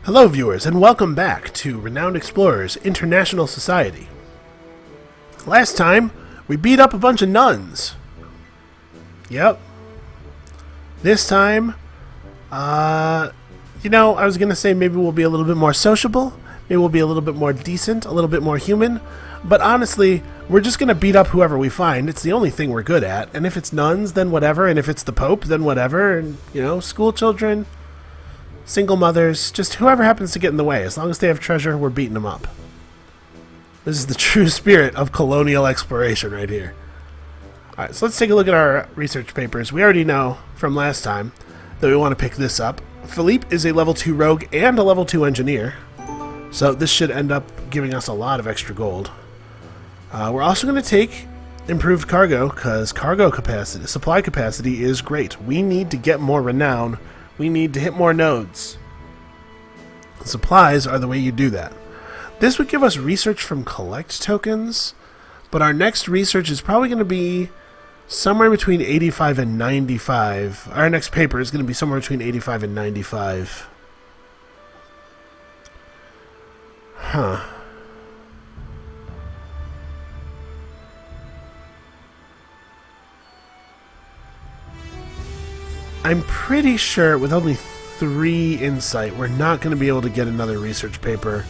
Hello viewers, and welcome back to Renowned Explorers International Society. Last time, we beat up a bunch of nuns. Yep. This time, I was gonna say maybe we'll be a little bit more sociable, maybe we'll be a little bit more decent, a little bit more human, but honestly, we're just gonna beat up whoever we find. It's the only thing we're good at, and if it's nuns, then whatever, and if it's the Pope, then whatever, and, school children, single mothers, just whoever happens to get in the way. As long as they have treasure, we're beating them up. This is the true spirit of colonial exploration right here. Alright, so let's take a look at our research papers. We already know from last time that we want to pick this up. Philippe is a level 2 rogue and a level 2 engineer, so this should end up giving us a lot of extra gold. We're also going to take improved cargo, because cargo capacity, supply capacity is great. We need to get more renown. We need to hit more nodes. Supplies are the way you do that. This would give us research from collect tokens, but our next research is probably going to be somewhere between 85 and 95. Our next paper is going to be somewhere between 85 and 95. Huh. I'm pretty sure with only 3 insight, we're not going to be able to get another research paper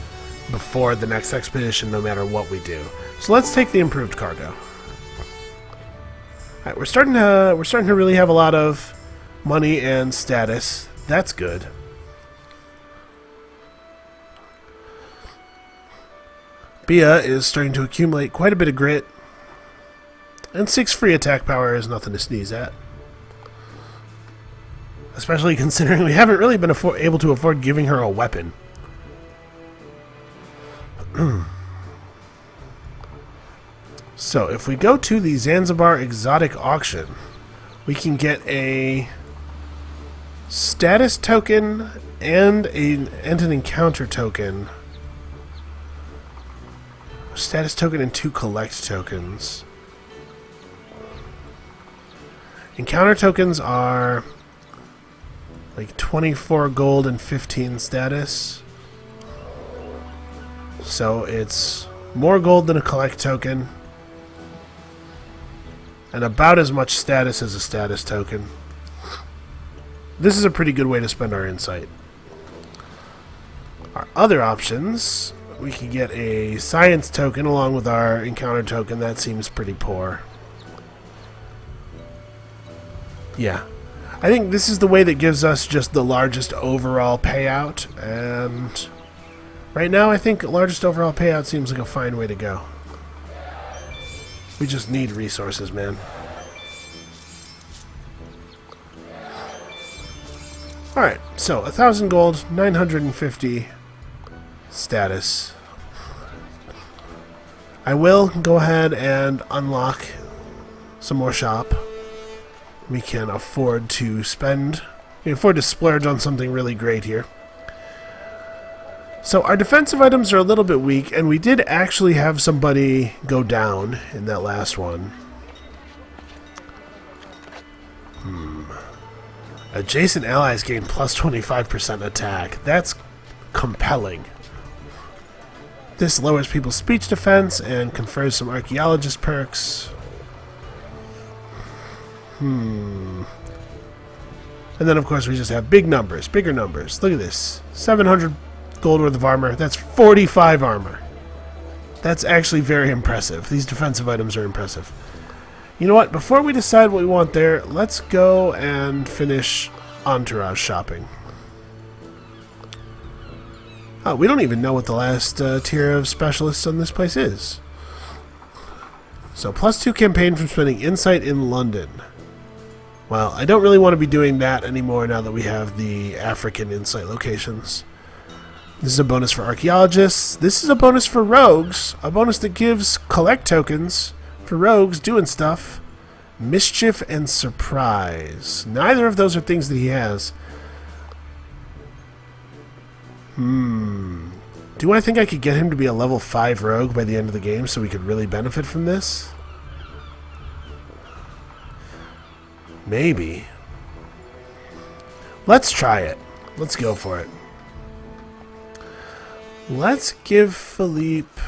before the next expedition, no matter what we do. So let's take the improved cargo. Alright, we're starting to really have a lot of money and status. That's good. Bia is starting to accumulate quite a bit of grit, and 6 free attack power is nothing to sneeze at. Especially considering we haven't really been able to afford giving her a weapon. So, if we go to the Zanzibar Exotic Auction, we can get a status token and an encounter token. Status token and 2 collect tokens. Encounter tokens are like 24 gold and 15 status. So it's more gold than a collect token, and about as much status as a status token. This is a pretty good way to spend our insight. Our other options, we can get a science token along with our encounter token. That seems pretty poor. Yeah. I think this is the way that gives us just the largest overall payout, and right now I think largest overall payout seems like a fine way to go. We just need resources, man. Alright, so 1,000 gold, 950 status. I will go ahead and unlock some more shop. We can afford to spend, we can afford to splurge on something really great here. So our defensive items are a little bit weak, and we did actually have somebody go down in that last one. Adjacent allies gain plus 25% attack. That's compelling. This lowers people's speech defense and confers some archaeologist perks. And then, of course, we just have big numbers, bigger numbers. Look at this. 700 gold worth of armor. That's 45 armor. That's actually very impressive. These defensive items are impressive. You know what? Before we decide what we want there, let's go and finish entourage shopping. Oh, we don't even know what the last tier of specialists on this place is. So, plus 2 campaign from spending insight in London. Well, I don't really want to be doing that anymore now that we have the African insight locations. This is a bonus for archaeologists. This is a bonus for rogues. A bonus that gives collect tokens for rogues doing stuff. Mischief and surprise. Neither of those are things that he has. Do I think I could get him to be a level 5 rogue by the end of the game so we could really benefit from this? Maybe. Let's try it. Let's go for it. Let's give Philippe...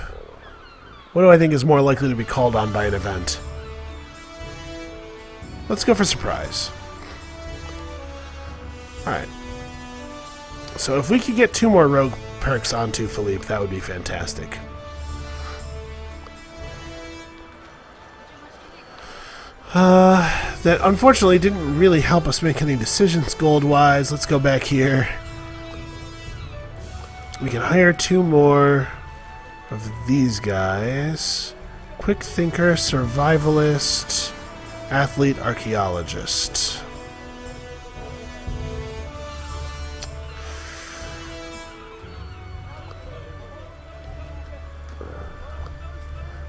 What do I think is more likely to be called on by an event? Let's go for surprise. Alright. So if we could get 2 more rogue perks onto Philippe, that would be fantastic. That unfortunately didn't really help us make any decisions gold-wise. Let's go back here. We can hire 2 more of these guys. Quick thinker, survivalist, athlete, archaeologist.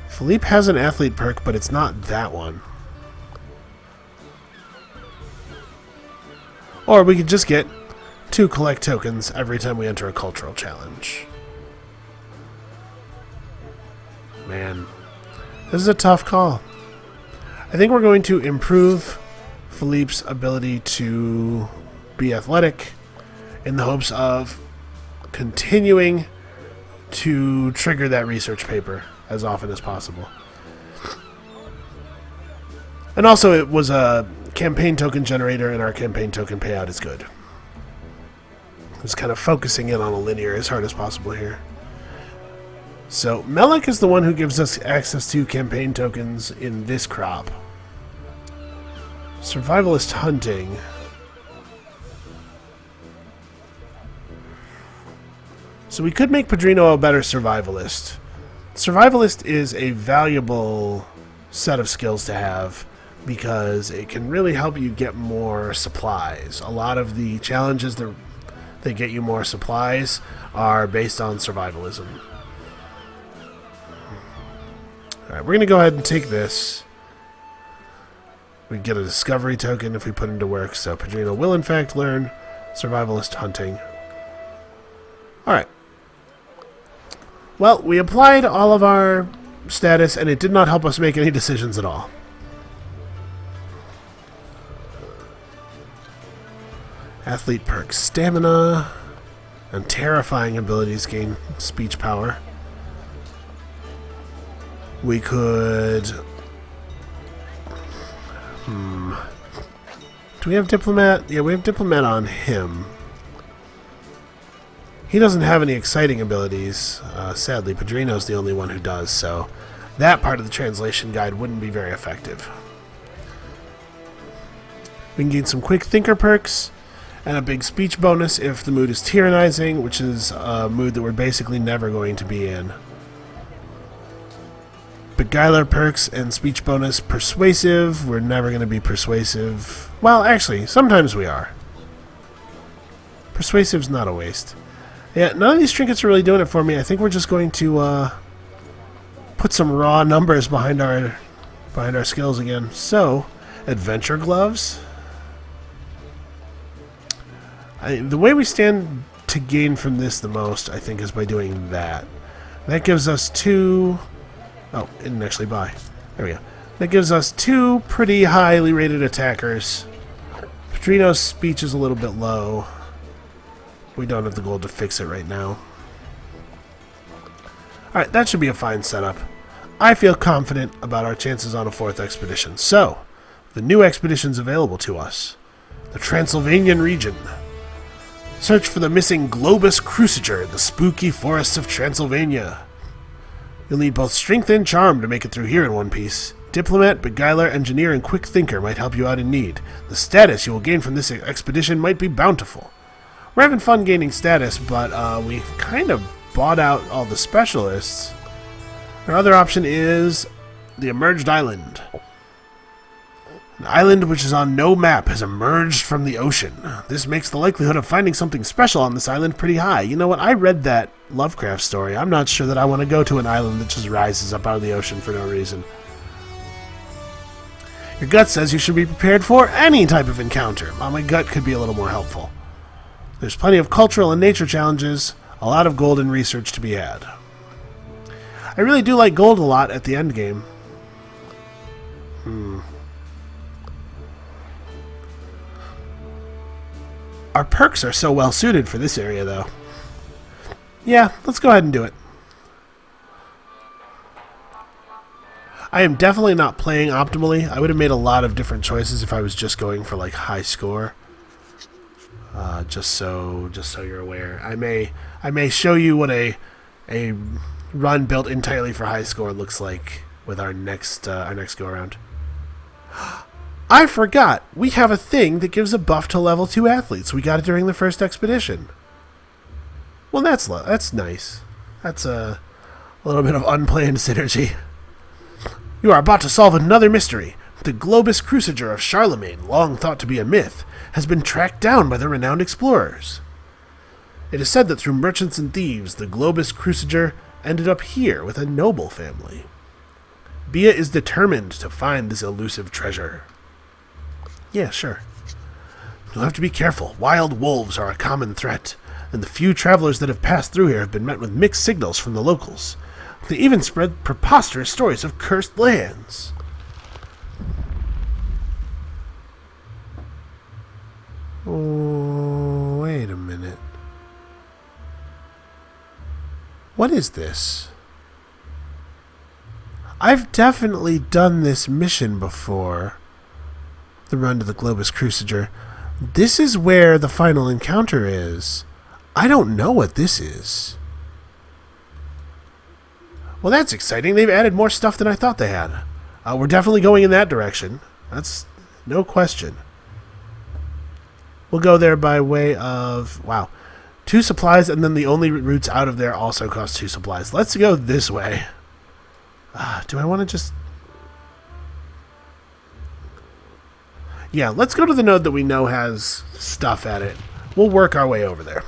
Philippe has an athlete perk, but it's not that one. Or we could just get 2 collect tokens every time we enter a cultural challenge. Man, this is a tough call. I think we're going to improve Philippe's ability to be athletic in the hopes of continuing to trigger that research paper as often as possible. And also it was a campaign token generator, and our campaign token payout is good. Just kind of focusing in on a linear as hard as possible here. So Melek is the one who gives us access to campaign tokens in this crop. Survivalist hunting. So we could make Padrino a better survivalist. Survivalist is a valuable set of skills to have, because it can really help you get more supplies. A lot of the challenges that get you more supplies are based on survivalism. Alright, we're going to go ahead and take this. We get a discovery token if we put into work, so Padrino will in fact learn survivalist hunting. Alright. Well, we applied all of our status, and it did not help us make any decisions at all. Athlete perks stamina, and terrifying abilities gain speech power. We could... Do we have diplomat? Yeah, we have diplomat on him. He doesn't have any exciting abilities. Sadly, Padrino's the only one who does, so that part of the translation guide wouldn't be very effective. We can gain some quick thinker perks, and a big speech bonus if the mood is tyrannizing, which is a mood that we're basically never going to be in. Beguiler perks and speech bonus persuasive. We're never going to be persuasive. Well, actually, sometimes we are. Persuasive's not a waste. Yeah, none of these trinkets are really doing it for me. I think we're just going to put some raw numbers behind our skills again. So, adventure gloves. The way we stand to gain from this the most, I think, is by doing that. That gives us 2... Oh, it didn't actually buy. There we go. That gives us 2 pretty highly rated attackers. Padrino's speech is a little bit low. We don't have the gold to fix it right now. Alright, that should be a fine setup. I feel confident about our chances on a 4th expedition. So, the new expeditions available to us. The Transylvanian region. Search for the missing Globus Cruciger in the spooky forests of Transylvania. You'll need both strength and charm to make it through here in one piece. Diplomat, beguiler, engineer, and quick thinker might help you out in need. The status you will gain from this expedition might be bountiful. We're having fun gaining status, but we've kind of bought out all the specialists. Our other option is the Emerged Island. An island which is on no map has emerged from the ocean. This makes the likelihood of finding something special on this island pretty high. You know what? I read that Lovecraft story. I'm not sure that I want to go to an island that just rises up out of the ocean for no reason. Your gut says you should be prepared for any type of encounter. Well, my gut could be a little more helpful. There's plenty of cultural and nature challenges, a lot of gold and research to be had. I really do like gold a lot at the end game. Our perks are so well suited for this area, though. Yeah, let's go ahead and do it. I am definitely not playing optimally. I would have made a lot of different choices if I was just going for like high score. Just so you're aware, I may show you what a run built entirely for high score looks like with our next go around. I forgot we have a thing that gives a buff to level 2 athletes. We got it during the first expedition. Well, that's nice. That's a little bit of unplanned synergy. You are about to solve another mystery. The Globus Cruciger of Charlemagne, long thought to be a myth, has been tracked down by the renowned explorers. It is said that through merchants and thieves, the Globus Cruciger ended up here with a noble family. Bia is determined to find this elusive treasure. Yeah, sure. You'll have to be careful. Wild wolves are a common threat, and the few travelers that have passed through here have been met with mixed signals from the locals. They even spread preposterous stories of cursed lands. Oh, wait a minute. What is this? I've definitely done this mission before. The run to the Globus Cruciger. This is where the final encounter is. I don't know what this is. Well, that's exciting. They've added more stuff than I thought they had. We're definitely going in that direction. That's no question. We'll go there by way of... Wow. 2 supplies, and then the only routes out of there also cost 2 supplies. Let's go this way. Do I want to just... Yeah, let's go to the node that we know has stuff at it. We'll work our way over there.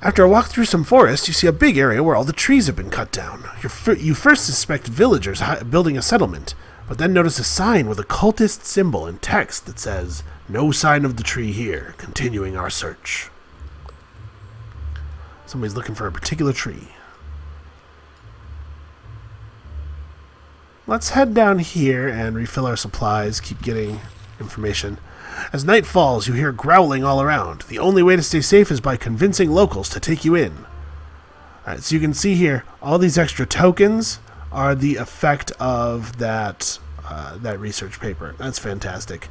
After a walk through some forest, you see a big area where all the trees have been cut down. You first suspect villagers building a settlement, but then notice a sign with a cultist symbol and text that says, "No sign of the tree here, continuing our search." Somebody's looking for a particular tree. Let's head down here and refill our supplies, keep getting information. As night falls, you hear growling all around. The only way to stay safe is by convincing locals to take you in. Alright, so you can see here, all these extra tokens are the effect of that research paper. That's fantastic.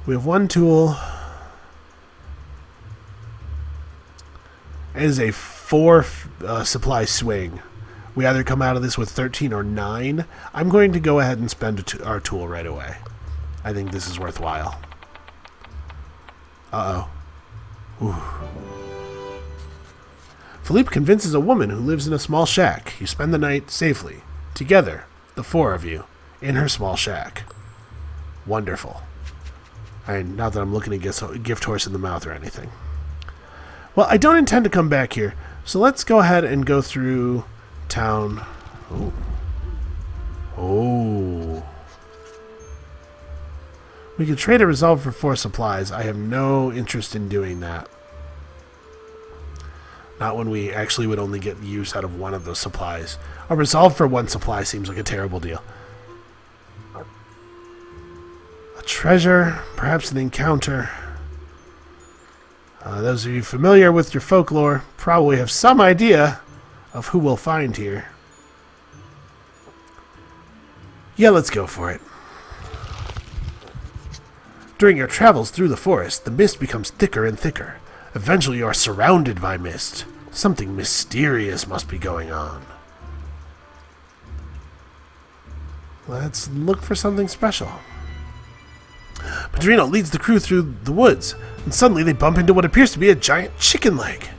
We have one tool. It is a 4 supply swing. We either come out of this with 13 or 9. I'm going to go ahead and spend our tool right away. I think this is worthwhile. Uh-oh. Ooh. Philippe convinces a woman who lives in a small shack. You spend the night safely, together, the 4 of you, in her small shack. Wonderful. Not that I'm looking to gift horse in the mouth or anything. Well, I don't intend to come back here, so let's go ahead and go through town. Oh. Oh. We could trade a resolve for 4 supplies. I have no interest in doing that. Not when we actually would only get use out of one of those supplies. A resolve for 1 supply seems like a terrible deal. A treasure, perhaps an encounter. Those of you familiar with your folklore probably have some idea of who we'll find here. Yeah, let's go for it. During your travels through the forest, the mist becomes thicker and thicker. Eventually you are surrounded by mist. Something mysterious must be going on. Let's look for something special. Pedrino leads the crew through the woods, and suddenly they bump into what appears to be a giant chicken leg.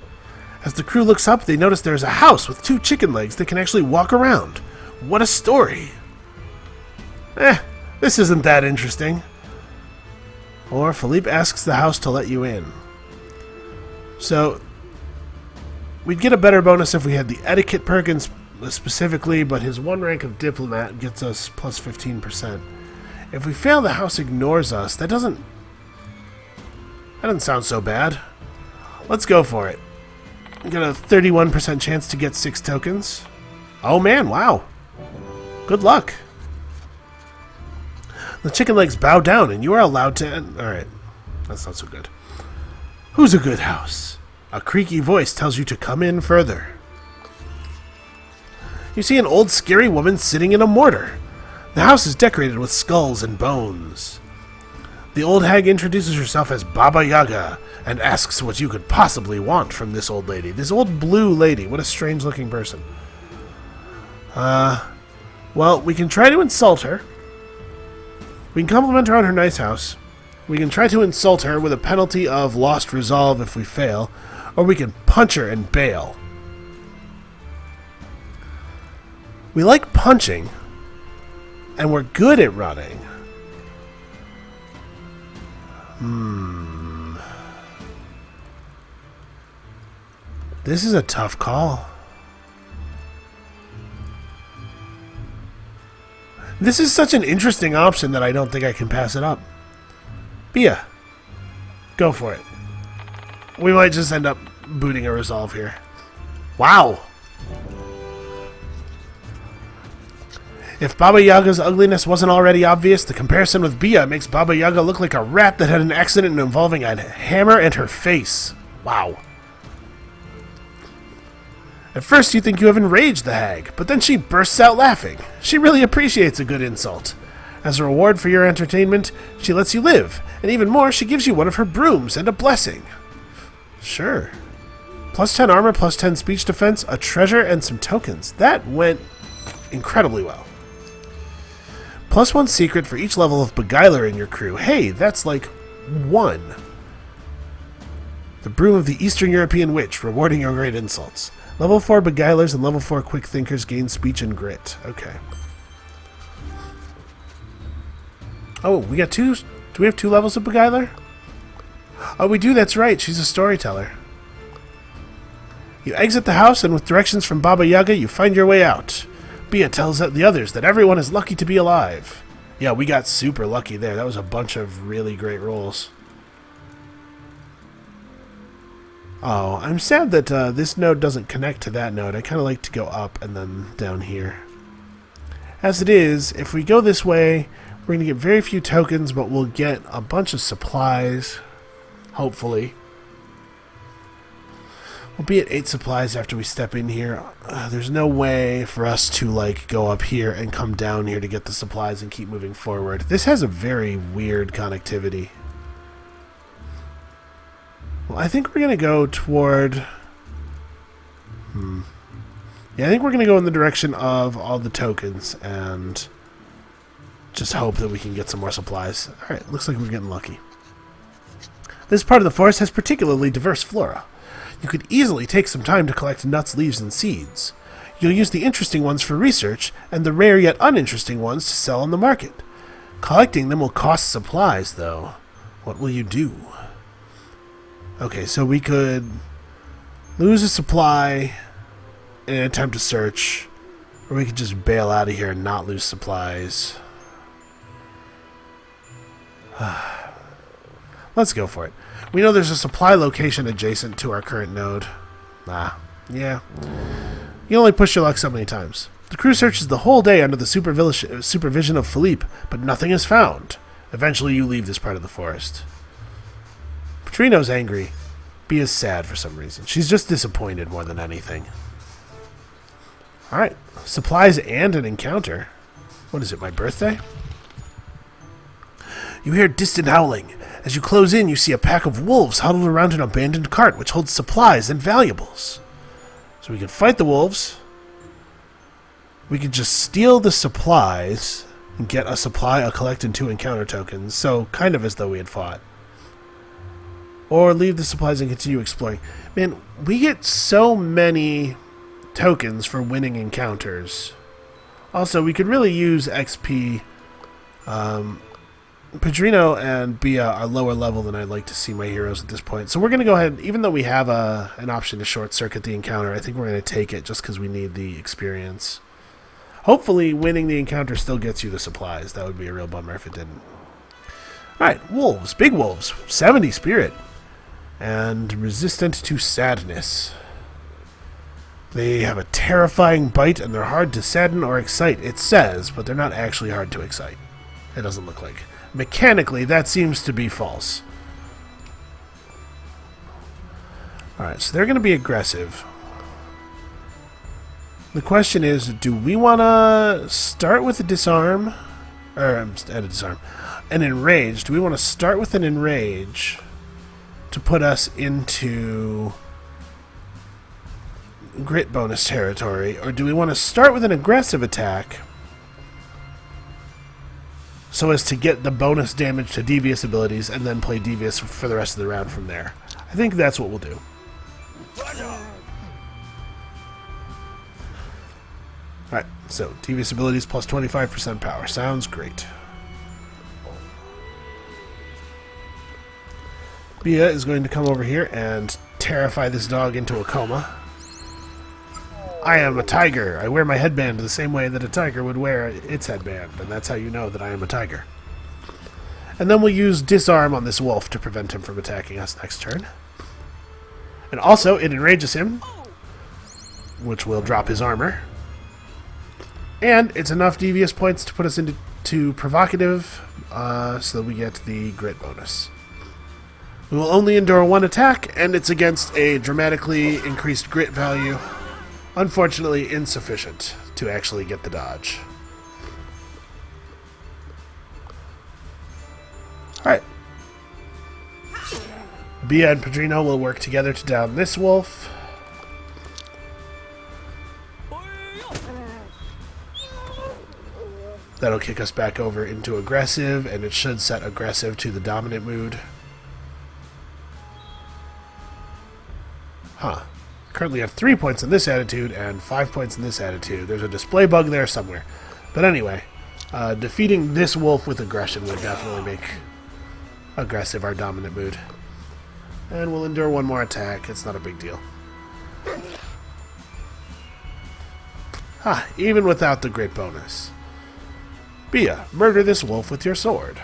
As the crew looks up, they notice there's a house with 2 chicken legs that can actually walk around. What a story! This isn't that interesting. Or Philippe asks the house to let you in. So, we'd get a better bonus if we had the etiquette perk specifically, but his 1 rank of diplomat gets us plus 15%. If we fail, the house ignores us. That doesn't sound so bad. Let's go for it. We got a 31% chance to get 6 tokens. Oh man, wow. Good luck. The chicken legs bow down and you are allowed to... Alright, that's not so good. Who's a good house? A creaky voice tells you to come in further. You see an old scary woman sitting in a mortar. The house is decorated with skulls and bones. The old hag introduces herself as Baba Yaga and asks what you could possibly want from this old lady. This old blue lady. What a strange looking person. Well, we can try to insult her. We can compliment her on her nice house. We can try to insult her with a penalty of lost resolve if we fail. Or we can punch her and bail. We like punching. And we're good at running. This is a tough call. This is such an interesting option that I don't think I can pass it up. Bia, go for it. We might just end up booting a resolve here. Wow. If Baba Yaga's ugliness wasn't already obvious, the comparison with Bia makes Baba Yaga look like a rat that had an accident involving a hammer and her face. Wow. At first you think you have enraged the hag, but then she bursts out laughing. She really appreciates a good insult. As a reward for your entertainment, she lets you live, and even more, she gives you one of her brooms and a blessing. Sure. Plus 10 armor, plus 10 speech defense, a treasure, and some tokens. That went incredibly well. Plus 1 secret for each level of Beguiler in your crew. Hey, that's like 1. The Broom of the Eastern European Witch, rewarding your great insults. Level 4 Beguilers and level 4 Quick Thinkers gain speech and grit. Okay. Oh, we got 2... Do we have 2 levels of Beguiler? Oh, we do, that's right. She's a storyteller. You exit the house, and with directions from Baba Yaga, you find your way out. Bia tells the others that everyone is lucky to be alive. Yeah, we got super lucky there. That was a bunch of really great rolls. Oh, I'm sad that this node doesn't connect to that node. I kind of like to go up and then down here. As it is, if we go this way, we're going to get very few tokens, but we'll get a bunch of supplies. Hopefully. We'll be at 8 supplies after we step in here. There's no way for us to like go up here and come down here to get the supplies and keep moving forward. This has a very weird connectivity. Well, I think we're going to go toward... Yeah, I think we're going to go in the direction of all the tokens and just hope that we can get some more supplies. Alright, looks like we're getting lucky. This part of the forest has particularly diverse flora. You could easily take some time to collect nuts, leaves, and seeds. You'll use the interesting ones for research, and the rare yet uninteresting ones to sell on the market. Collecting them will cost supplies, though. What will you do? Okay, so we could lose a supply in an attempt to search, or we could just bail out of here and not lose supplies. Let's go for it. We know there's a supply location adjacent to our current node. Yeah. You only push your luck so many times. The crew searches the whole day under the supervision of Philippe, but nothing is found. Eventually you leave this part of the forest. Petrino's angry. Bia's sad for some reason. She's just disappointed more than anything. Alright. Supplies and an encounter. What is it, my birthday? You hear distant howling. As you close in, you see a pack of wolves huddled around an abandoned cart which holds supplies and valuables. So we can fight the wolves. We could just steal the supplies and get a supply, a collect, and 2 encounter tokens. So kind of as though we had fought. Or leave the supplies and continue exploring. Man, we get so many tokens for winning encounters. Also, we could really use XP. Pedrino and Bia are lower level than I'd like to see my heroes at this point. So we're going to go ahead, even though we have an option to short-circuit the encounter, I think we're going to take it just because we need the experience. Hopefully, winning the encounter still gets you the supplies. That would be a real bummer if it didn't. Alright, wolves. Big wolves. 70 spirit. And resistant to sadness. They have a terrifying bite and they're hard to sadden or excite, it says, but they're not actually hard to excite. It doesn't look like. Mechanically, that seems to be false. Alright, so they're going to be aggressive. The question is, do we want to start with a disarm? Or, a disarm. An enrage. Do we want to start with an enrage to put us into grit bonus territory? Or do we want to start with an aggressive attack so as to get the bonus damage to devious abilities and then play devious for the rest of the round from there? I think that's what we'll do. Alright, so devious abilities plus 25% power. Sounds great. Bia is going to come over here and terrify this dog into a coma. I am a tiger. I wear my headband the same way that a tiger would wear its headband, and that's how you know that I am a tiger. And then we'll use disarm on this wolf to prevent him from attacking us next turn. And also, it enrages him, which will drop his armor. And it's enough devious points to put us into provocative, so that we get the grit bonus. We will only endure one attack, and it's against a dramatically increased grit value. Unfortunately, insufficient to actually get the dodge. Alright. Bia and Padrino will work together to down this wolf. That'll kick us back over into aggressive, and it should set aggressive to the dominant mood. Huh. Currently have 3 points in this attitude and 5 points in this attitude. There's a display bug there somewhere. But anyway, defeating this wolf with aggression would definitely make aggressive our dominant mood. And we'll endure one more attack. It's not a big deal. Even without the great bonus. Bia, murder this wolf with your sword.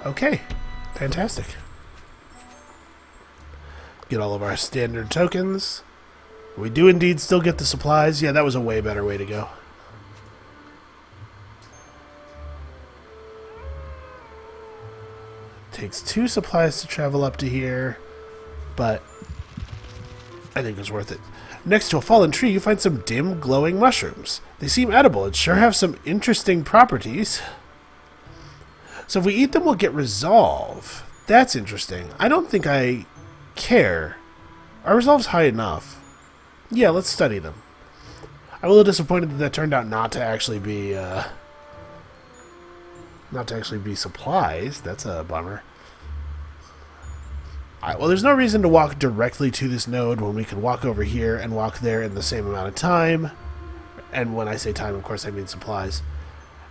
Okay, fantastic. Get all of our standard tokens. We do indeed still get the supplies. Yeah, that was a way better way to go. Takes 2 supplies to travel up to here, but I think it's worth it. Next to a fallen tree, you find some dim, glowing mushrooms. They seem edible and sure have some interesting properties. So if we eat them, we'll get resolve. That's interesting. I don't think I care. Our resolve's high enough. Yeah, let's study them. I'm a little disappointed that that turned out not to actually be supplies. That's a bummer. Alright, well, there's no reason to walk directly to this node when we can walk over here and walk there in the same amount of time. And when I say time, of course, I mean supplies.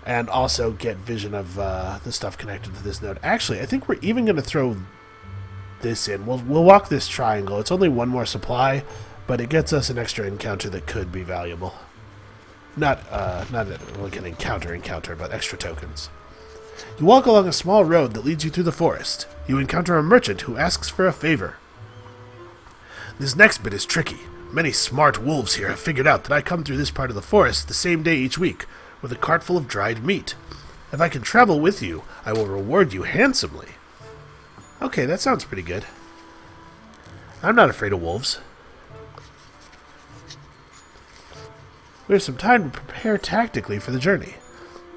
And also get vision of the stuff connected to this node. Actually, I think we're even going to throw this in. We'll walk this triangle. It's only one more supply, but it gets us an extra encounter that could be valuable. Not like an encounter, but extra tokens. You walk along a small road that leads you through the forest. You encounter a merchant who asks for a favor. This next bit is tricky. Many smart wolves here have figured out that I come through this part of the forest the same day each week, with a cart full of dried meat. If I can travel with you, I will reward you handsomely. Okay, that sounds pretty good. I'm not afraid of wolves. We have some time to prepare tactically for the journey.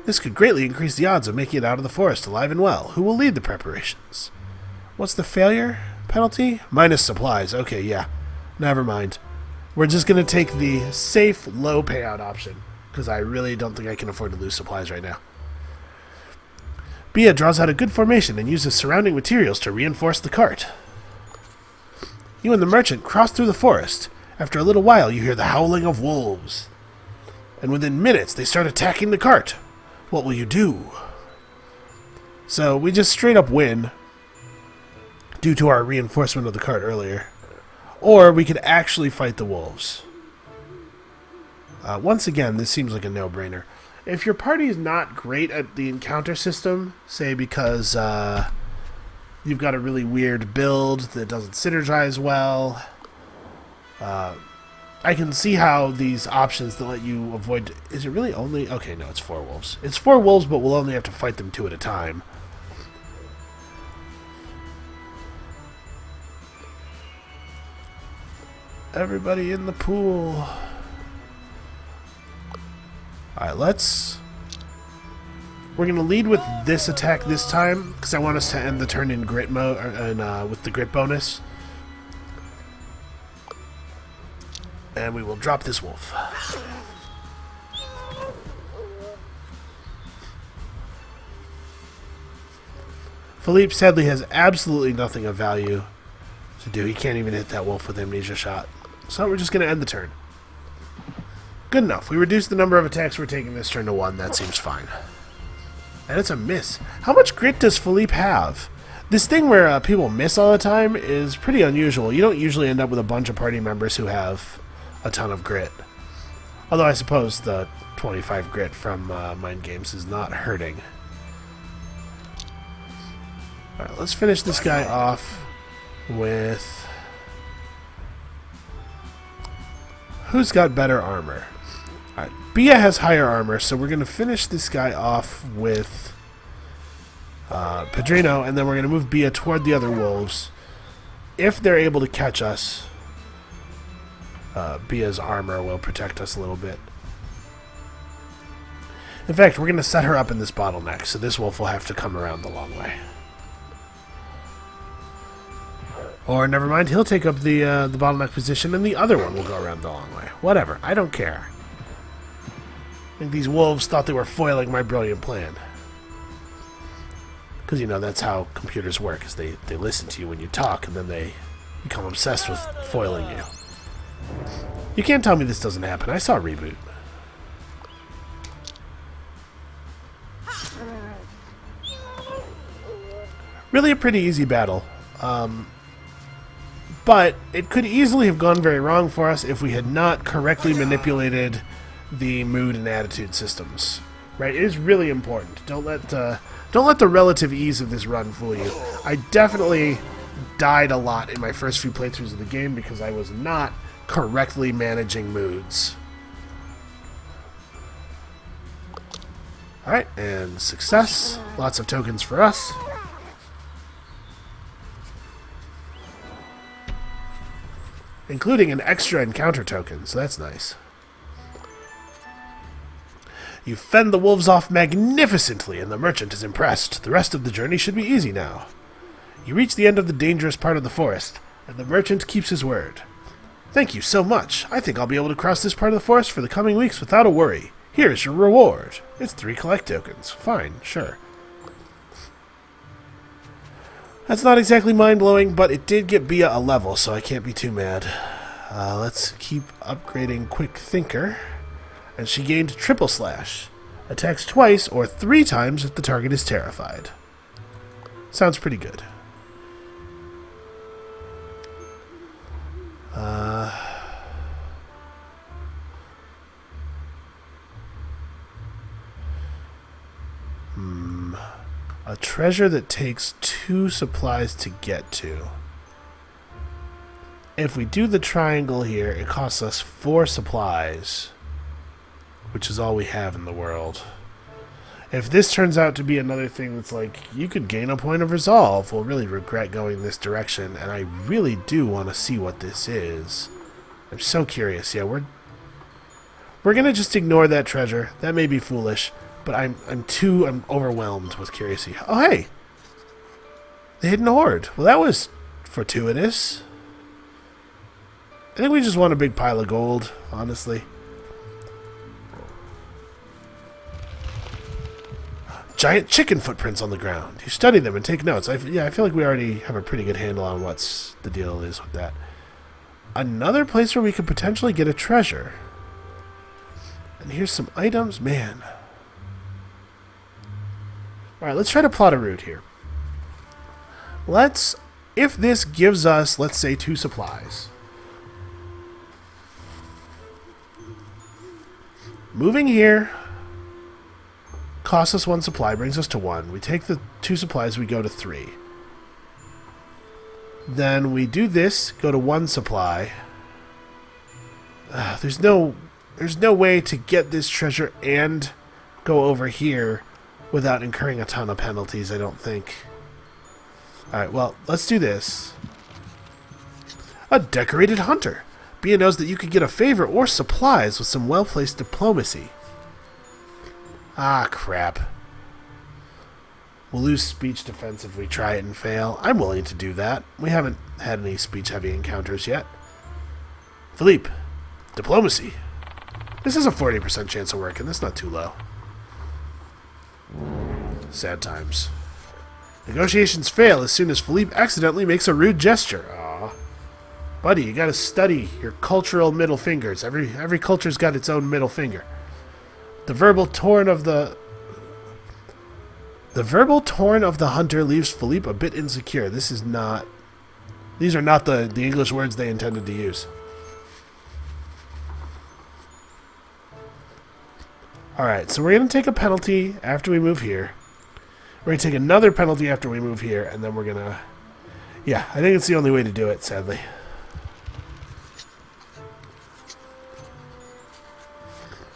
This could greatly increase the odds of making it out of the forest alive and well. Who will lead the preparations? What's the failure penalty? Minus supplies. Okay, yeah. Never mind. We're just going to take the safe, low payout option, because I really don't think I can afford to lose supplies right now. Bia draws out a good formation and uses surrounding materials to reinforce the cart. You and the merchant cross through the forest. After a little while, you hear the howling of wolves. And within minutes, they start attacking the cart. What will you do? So we just straight up win due to our reinforcement of the cart earlier. Or we could actually fight the wolves. Once again, this seems like a no-brainer. If your party is not great at the encounter system, say because you've got a really weird build that doesn't synergize well, I can see how these options that let you avoid... Is it really only... Okay, no, it's 4 wolves. It's 4 wolves, but we'll only have to fight them 2 at a time. Everybody in the pool. Alright, we're going to lead with this attack this time, because I want us to end the turn in grit mode, and with the grit bonus. And we will drop this wolf. Philippe sadly has absolutely nothing of value to do. He can't even hit that wolf with amnesia shot. So we're just going to end the turn. Good enough. We reduced the number of attacks we're taking this turn to 1. That seems fine. And it's a miss. How much grit does Philippe have? This thing where people miss all the time is pretty unusual. You don't usually end up with a bunch of party members who have a ton of grit. Although I suppose the 25 grit from Mind Games is not hurting. Alright, let's finish this guy off with... Who's got better armor? Alright, Bia has higher armor, so we're going to finish this guy off with Pedrino, and then we're going to move Bia toward the other wolves. If they're able to catch us, Bia's armor will protect us a little bit. In fact, we're going to set her up in this bottleneck, so this wolf will have to come around the long way. Or, never mind, he'll take up the bottleneck position, and the other one will go around the long way. Whatever, I don't care. I think these wolves thought they were foiling my brilliant plan. Because, you know, that's how computers work, is they listen to you when you talk, and then they become obsessed with foiling you. You can't tell me this doesn't happen. I saw Reboot. Really a pretty easy battle. But it could easily have gone very wrong for us if we had not correctly manipulated the mood and attitude systems. Right? It is really important. Don't let the relative ease of this run fool you. I definitely died a lot in my first few playthroughs of the game because I was not correctly managing moods. Alright, and success. Lots of tokens for us. Including an extra encounter token, so that's nice. You fend the wolves off magnificently, and the merchant is impressed. The rest of the journey should be easy now. You reach the end of the dangerous part of the forest, and the merchant keeps his word. Thank you so much. I think I'll be able to cross this part of the forest for the coming weeks without a worry. Here is your reward. It's 3 collect tokens. Fine, sure. That's not exactly mind-blowing, but it did get Bia a level, so I can't be too mad. Let's keep upgrading Quick Thinker. And she gained Triple Slash. Attacks twice or 3 times if the target is terrified. Sounds pretty good. A treasure that takes 2 supplies to get to. If we do the triangle here, it costs us 4 supplies, which is all we have in the world. If this turns out to be another thing that's like, you could gain a point of resolve, we'll really regret going this direction, and I really do want to see what this is. I'm so curious. Yeah, we're gonna just ignore that treasure. That may be foolish, but I'm overwhelmed with curiosity. Oh, hey! The Hidden Hoard. Well, that was fortuitous. I think we just want a big pile of gold, honestly. Giant chicken footprints on the ground. You study them and take notes. I feel like we already have a pretty good handle on what's the deal is with that. Another place where we could potentially get a treasure. And here's some items. Man. Alright, let's try to plot a route here. If this gives us, let's say, 2 supplies. Moving here costs us 1 supply, brings us to 1. We take the 2 supplies, we go to 3. Then we do this, go to 1 supply. There's no way to get this treasure and go over here without incurring a ton of penalties, I don't think. Alright, well, let's do this. A decorated hunter. Bia knows that you could get a favor or supplies with some well-placed diplomacy. Ah, crap. We'll lose speech defense if we try it and fail. I'm willing to do that. We haven't had any speech-heavy encounters yet. Philippe, diplomacy. This is a 40% chance of working. That's not too low. Sad times. Negotiations fail as soon as Philippe accidentally makes a rude gesture. Aw. Buddy, you gotta study your cultural middle fingers. Every culture's got its own middle finger. The verbal torn of the hunter leaves Philippe a bit insecure. These are not the English words they intended to use. Alright, so we're going to take a penalty after we move here. We're going to take another penalty after we move here, and then we're going to... Yeah, I think it's the only way to do it, sadly.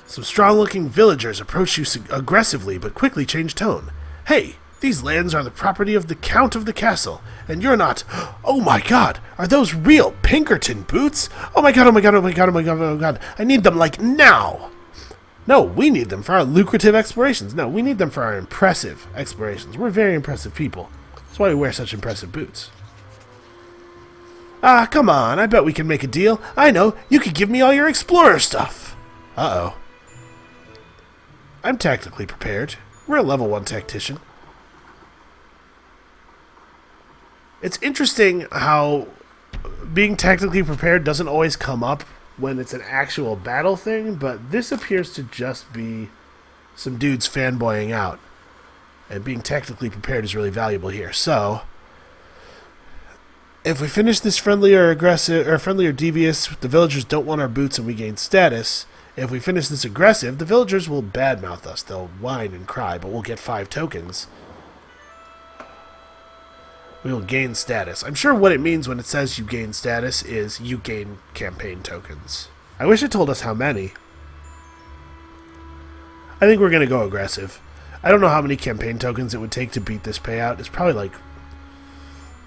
Some strong-looking villagers approach you aggressively, but quickly change tone. Hey, these lands are the property of the Count of the Castle, and you're not... Oh my god, are those real Pinkerton boots? Oh my god, oh my god, oh my god, oh my god, oh my god. I need them, like, now! No, we need them for our lucrative explorations. No, we need them for our impressive explorations. We're very impressive people. That's why we wear such impressive boots. Ah, come on, I bet we can make a deal. I know, you could give me all your explorer stuff. Uh-oh. I'm tactically prepared. We're a level 1 tactician. It's interesting how being tactically prepared doesn't always come up when it's an actual battle thing, but this appears to just be some dudes fanboying out. And being tactically prepared is really valuable here. So, if we finish this friendly or aggressive, or friendly or devious, the villagers don't want our boots and we gain status. If we finish this aggressive, the villagers will badmouth us. They'll whine and cry, but we'll get 5 tokens. We will gain status. I'm sure what it means when it says you gain status is you gain campaign tokens. I wish it told us how many. I think we're going to go aggressive. I don't know how many campaign tokens it would take to beat this payout. It's probably like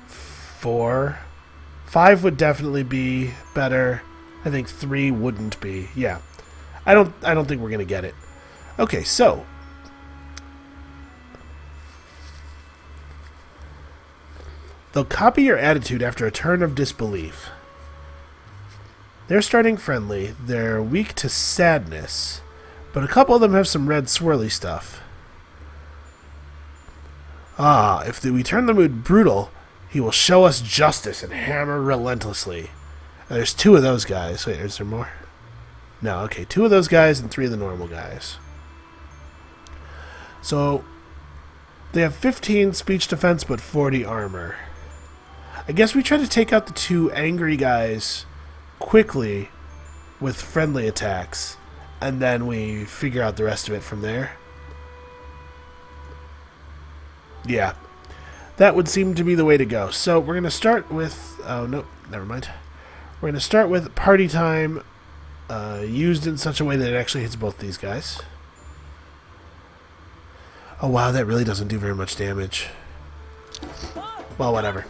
4. 5 would definitely be better. I think 3 wouldn't be. Yeah. I don't think we're going to get it. Okay, so they'll copy your attitude after a turn of disbelief. They're starting friendly. They're weak to sadness. But a couple of them have some red swirly stuff. Ah, if we turn the mood brutal, he will show us justice and hammer relentlessly. There's 2 of those guys. Wait, is there more? No, okay. 2 of those guys and 3 of the normal guys. So, they have 15 speech defense but 40 armor. I guess we try to take out the 2 angry guys quickly with friendly attacks, and then we figure out the rest of it from there. Yeah, that would seem to be the way to go. So we're going to start with... Oh, no, never mind. We're going to start with party time used in such a way that it actually hits both these guys. Oh, wow, that really doesn't do very much damage. Well, whatever.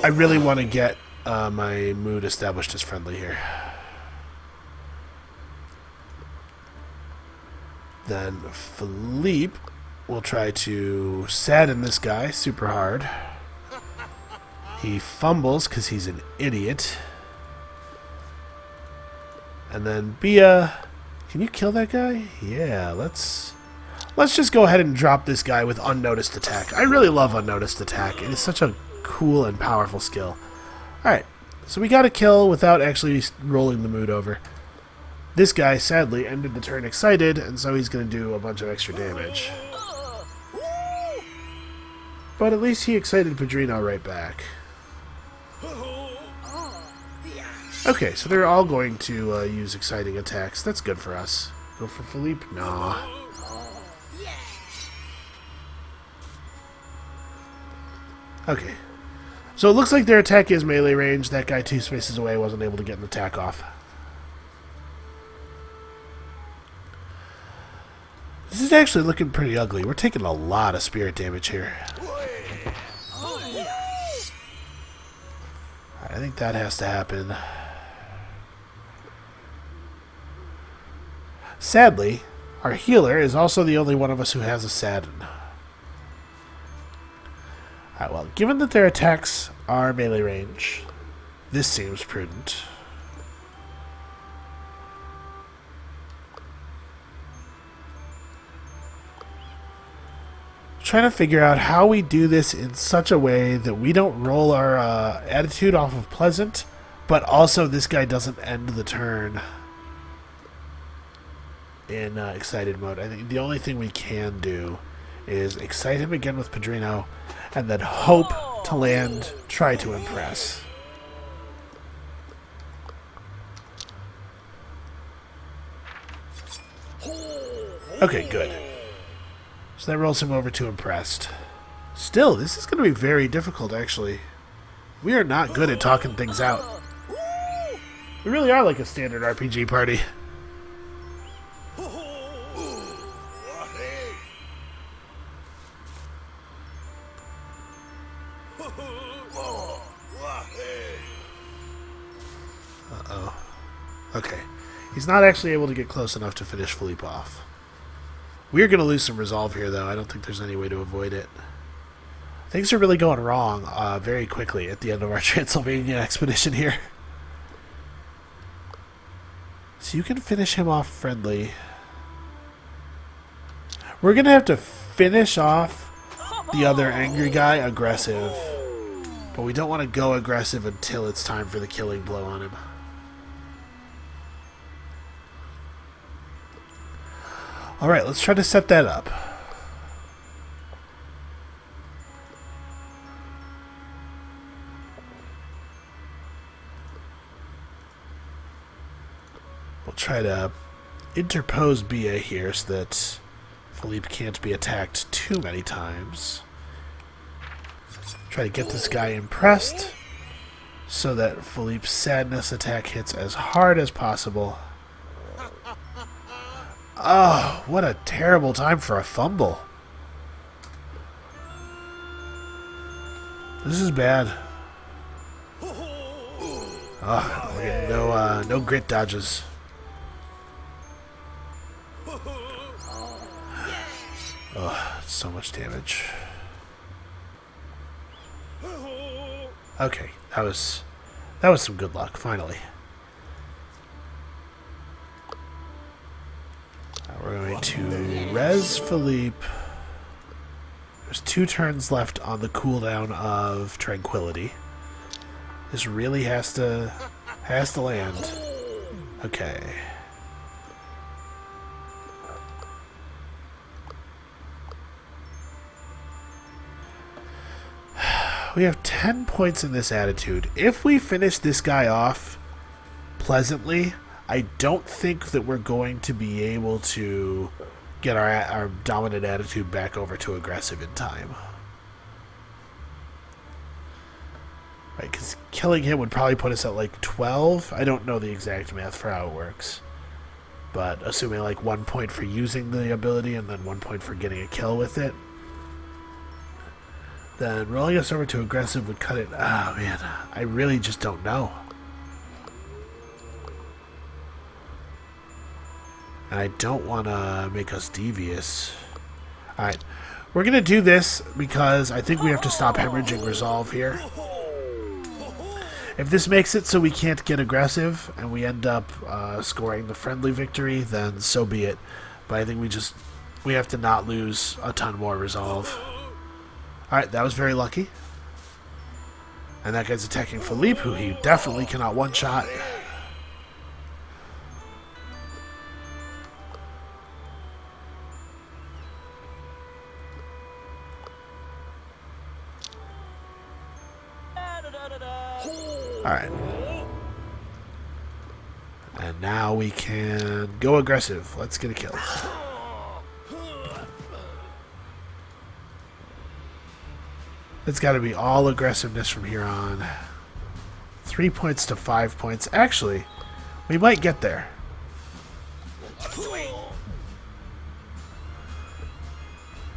I really want to get my mood established as friendly here. Then Philippe will try to sadden this guy super hard. He fumbles because he's an idiot. And then Bia, can you kill that guy? Yeah, let's just go ahead and drop this guy with unnoticed attack. I really love unnoticed attack. It is such a cool and powerful skill. Alright, so we got a kill without actually rolling the mood over. This guy, sadly, ended the turn excited, and so he's going to do a bunch of extra damage. But at least he excited Padrino right back. Okay, so they're all going to use exciting attacks. That's good for us. Go for Philippe? Nah. Okay. So it looks like their attack is melee range. That guy 2 spaces away wasn't able to get an attack off. This is actually looking pretty ugly. We're taking a lot of spirit damage here. I think that has to happen. Sadly, our healer is also the only one of us who has a Sadden. Alright, well, given that their attacks are melee range, this seems prudent. Trying to figure out how we do this in such a way that we don't roll our attitude off of pleasant, but also this guy doesn't end the turn in excited mode. I think the only thing we can do is excite him again with Padrino and then hope to land, try to impress. Okay, good. So that rolls him over to impressed. Still, this is going to be very difficult, actually. We are not good at talking things out. We really are like a standard RPG party. Uh-oh. Okay. He's not actually able to get close enough to finish Philippe off. We're going to lose some resolve here, though. I don't think there's any way to avoid it. Things are really going wrong very quickly at the end of our Transylvanian expedition here. So you can finish him off friendly. We're going to have to finish off the other angry guy aggressive. But we don't want to go aggressive until it's time for the killing blow on him. Alright, let's try to set that up. We'll try to interpose BA here so that Philippe can't be attacked too many times. Try to get this guy impressed so that Philippe's sadness attack hits as hard as possible. Oh, what a terrible time for a fumble. This is bad. Oh, we're getting no grit dodges. Oh, so much damage. Okay, that was some good luck, finally. We're going to res Philippe. There's 2 turns left on the cooldown of Tranquility. This really has to land. Okay. We have 10 points in this attitude. If we finish this guy off pleasantly, I don't think that we're going to be able to get our dominant attitude back over to aggressive in time. Right, because killing him would probably put us at like 12. I don't know the exact math for how it works. But assuming like 1 point for using the ability and then 1 point for getting a kill with it, then rolling us over to aggressive would cut it. Oh man, I really just don't know. And I don't want to make us devious. Alright, we're going to do this because I think we have to stop hemorrhaging resolve here. If this makes it so we can't get aggressive and we end up scoring the friendly victory, then so be it. But I think we have to not lose a ton more resolve. Alright, that was very lucky. And that guy's attacking Philippe, who he definitely cannot one-shot. Alright. And now we can go aggressive. Let's get a kill. It's got to be all aggressiveness from here on. 3 points to 5 points. Actually, we might get there.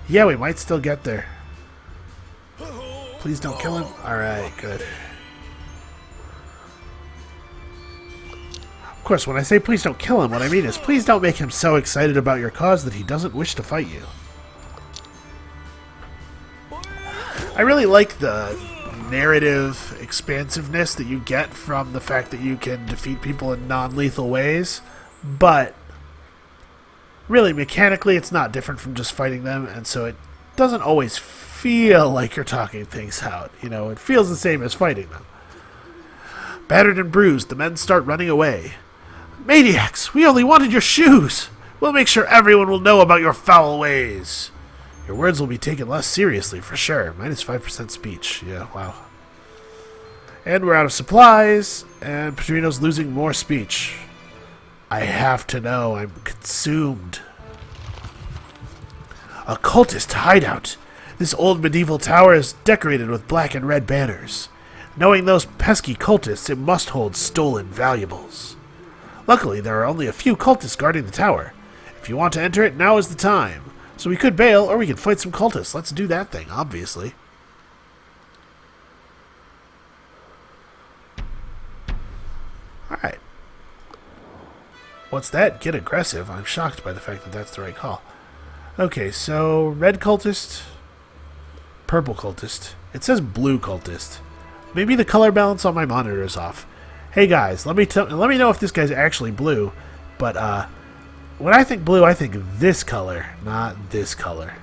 Yeah, we might still get there. Please don't kill him. Alright, good. course, when I say please don't kill him, what I mean is please don't make him so excited about your cause that he doesn't wish to fight you. I really like the narrative expansiveness that you get from the fact that you can defeat people in non-lethal ways, but really mechanically it's not different from just fighting them, and so it doesn't always feel like you're talking things out. You know, it feels the same as fighting them. Battered and bruised, the men start running away. Maniacs, we only wanted your shoes! We'll make sure everyone will know about your foul ways. Your words will be taken less seriously, for sure. Minus 5% speech. Yeah, wow. And we're out of supplies, and Pedrino's losing more speech. I have to know. I'm consumed. A cultist hideout. This old medieval tower is decorated with black and red banners. Knowing those pesky cultists, it must hold stolen valuables. Luckily, there are only a few cultists guarding the tower. If you want to enter it, now is the time. So we could bail, or we could fight some cultists. Let's do that thing, obviously. Alright. What's that? Get aggressive. I'm shocked by the fact that that's the right call. Okay, so red cultist, purple cultist. It says blue cultist. Maybe the color balance on my monitor is off. Hey guys, let me know if this guy's actually blue. But when I think blue, I think this color, not this color.